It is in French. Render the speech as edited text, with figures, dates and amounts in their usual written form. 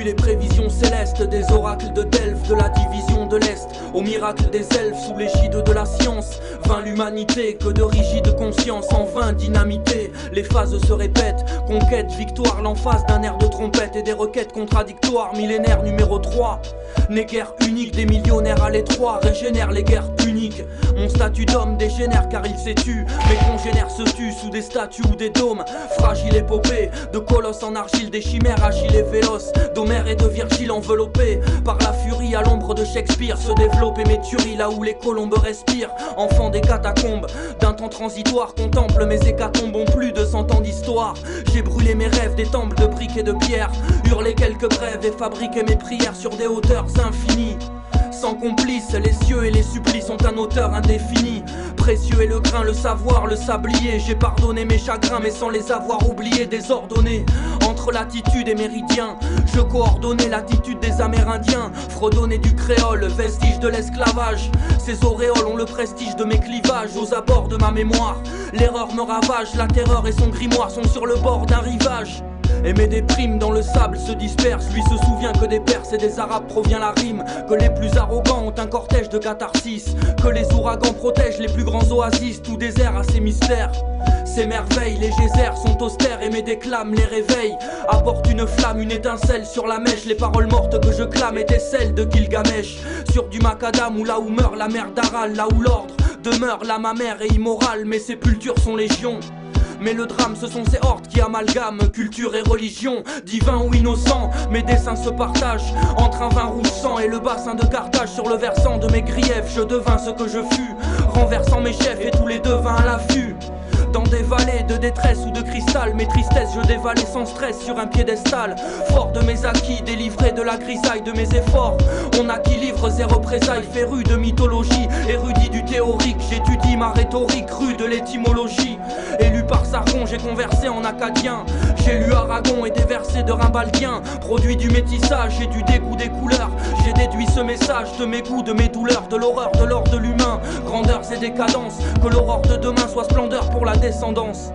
les prévisions célestes des oracles de Delphes, de la division de l'Est, au miracle des elfes sous l'égide de la science. Vain l'humanité, que de rigide conscience, en vain dynamité. Les phases se répètent, conquête, victoire, l'emphase d'un air de trompette et des requêtes contradictoires. Millénaire numéro 3, n'est guerre unique, des millionnaires à l'étroit régénèrent les guerres puniques. Mon statut d'homme dégénère car il s'est tu, mes congénères se tuent sous des statues ou des dômes. Fragile épopée, de colosses en argile, des chimères agiles et véloces, d'Homère et de Virgile enveloppés par la furie à l'ombre de Shakespeare. Se développe et mes tueries là où les colombes respirent. Enfant des catacombes, d'un temps transitoire, contemple mes hécatombes ont plus de 100 ans d'histoire. J'ai brûlé mes rêves des temples de briques et de pierre, hurlé quelques brèves et fabriqué mes prières sur des hauteurs infinies. Sans complice, les cieux et les supplices ont un auteur indéfini. Précieux est le grain, le savoir, le sablier. J'ai pardonné mes chagrins mais sans les avoir oubliés. Désordonnés entre latitude et méridien, je coordonnais l'attitude des Amérindiens. Fredonnais du créole, vestige de l'esclavage. Ces auréoles ont le prestige de mes clivages. Aux abords de ma mémoire, l'erreur me ravage. La terreur et son grimoire sont sur le bord d'un rivage. Et mes déprimes dans le sable se dispersent. Lui se souvient que des Perses et des Arabes provient la rime, que les plus arrogants ont un cortège de catharsis, que les ouragans protègent les plus grands oasis. Tout désert a ses mystères, ses merveilles. Les geysers sont austères et mes déclames les réveillent, apportent une flamme, une étincelle sur la mèche. Les paroles mortes que je clame étaient celles de Gilgamesh, sur du macadam ou là où meurt la mère d'Aral, là où l'ordre demeure la mamère et immorale. Mes sépultures sont légion, mais le drame ce sont ces hordes qui amalgament culture et religion. Divin ou innocent, mes dessins se partagent entre un vin rouge sang et le bassin de Carthage. Sur le versant de mes griefs, je devins ce que je fus, renversant mes chefs et tous les devins à l'affût. Dans des vallées de détresse ou de cristal, mes tristesses je dévalais sans stress sur un piédestal. Fort de mes acquis, délivré de la grisaille de mes efforts, on acquit livres et représailles. Féru de mythologie, érudit du théorique, j'étudie ma rhétorique rue de l'étymologie. Élu par Sargon, j'ai conversé en acadien. J'ai lu Aragon et des versets de Rimbaldien. Produit du métissage et du dégoût des couleurs, j'ai déduit ce message de mes goûts, de mes douleurs, de l'horreur, de l'or, de l'humain. Grandeurs et décadences, que l'aurore de demain soit splendeur pour la descendance.